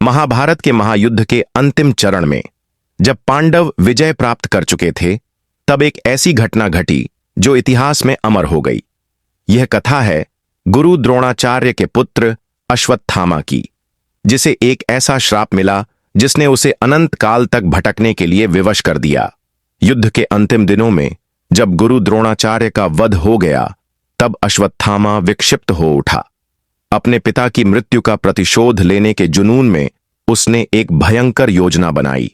महाभारत के महायुद्ध के अंतिम चरण में जब पांडव विजय प्राप्त कर चुके थे, तब एक ऐसी घटना घटी जो इतिहास में अमर हो गई। यह कथा है गुरु द्रोणाचार्य के पुत्र अश्वत्थामा की, जिसे एक ऐसा श्राप मिला जिसने उसे अनंत काल तक भटकने के लिए विवश कर दिया। युद्ध के अंतिम दिनों में जब गुरु द्रोणाचार्य का वध हो गया, तब अश्वत्थामा विक्षिप्त हो उठा। अपने पिता की मृत्यु का प्रतिशोध लेने के जुनून में उसने एक भयंकर योजना बनाई।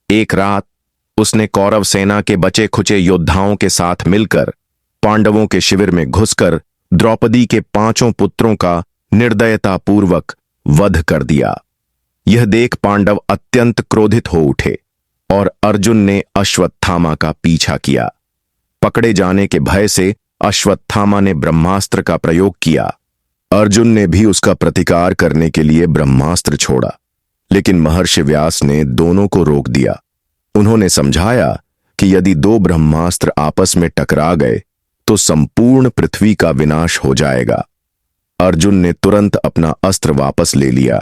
एक रात उसने कौरव सेना के बचे खुचे योद्धाओं के साथ मिलकर पांडवों के शिविर में घुसकर द्रौपदी के 5 पुत्रों का निर्दयतापूर्वक वध कर दिया। यह देख पांडव अत्यंत क्रोधित हो उठे और अर्जुन ने अश्वत्थामा का पीछा किया। पकड़े जाने के भय से अश्वत्थामा ने ब्रह्मास्त्र का प्रयोग किया। अर्जुन ने भी उसका प्रतिकार करने के लिए ब्रह्मास्त्र छोड़ा, लेकिन महर्षि व्यास ने दोनों को रोक दिया। उन्होंने समझाया कि यदि 2 ब्रह्मास्त्र आपस में टकरा गए तो संपूर्ण पृथ्वी का विनाश हो जाएगा। अर्जुन ने तुरंत अपना अस्त्र वापस ले लिया,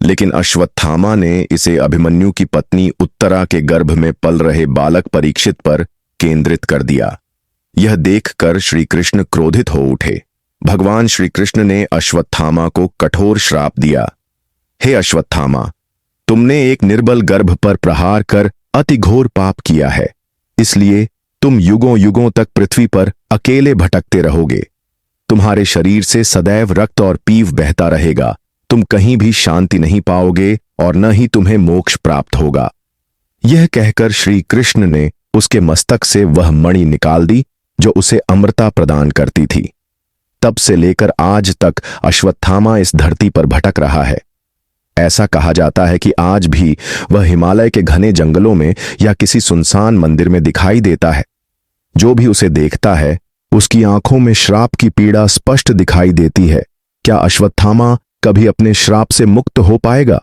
लेकिन अश्वत्थामा ने इसे अभिमन्यु की पत्नी उत्तरा के गर्भ में पल रहे बालक परीक्षित पर केंद्रित कर दिया। यह देखकर श्री कृष्ण क्रोधित हो उठे। भगवान श्री कृष्ण ने अश्वत्थामा को कठोर श्राप दिया। हे अश्वत्थामा, तुमने एक निर्बल गर्भ पर प्रहार कर अति घोर पाप किया है, इसलिए तुम युगों युगों तक पृथ्वी पर अकेले भटकते रहोगे। तुम्हारे शरीर से सदैव रक्त और पीव बहता रहेगा। तुम कहीं भी शांति नहीं पाओगे और न ही तुम्हें मोक्ष प्राप्त होगा। यह कहकर श्री कृष्ण ने उसके मस्तक से वह मणि निकाल दी जो उसे अमरता प्रदान करती थी। तब से लेकर आज तक अश्वत्थामा इस धरती पर भटक रहा है। ऐसा कहा जाता है कि आज भी वह हिमालय के घने जंगलों में या किसी सुनसान मंदिर में दिखाई देता है। जो भी उसे देखता है, उसकी आंखों में श्राप की पीड़ा स्पष्ट दिखाई देती है। क्या अश्वत्थामा कभी अपने श्राप से मुक्त हो पाएगा?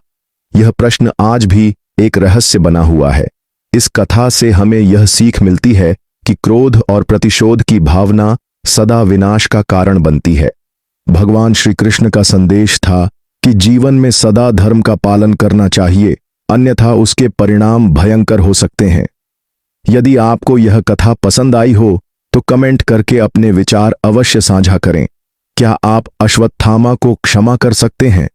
यह प्रश्न आज भी एक रहस्य बना हुआ है। इस कथा से हमें यह सीख मिलती है कि क्रोध और प्रतिशोध की भावना सदा विनाश का कारण बनती है। भगवान श्री कृष्ण का संदेश था कि जीवन में सदा धर्म का पालन करना चाहिए, अन्यथा उसके परिणाम भयंकर हो सकते हैं। यदि आपको यह कथा पसंद आई हो तो कमेंट करके अपने विचार अवश्य साझा करें। क्या आप अश्वत्थामा को क्षमा कर सकते हैं?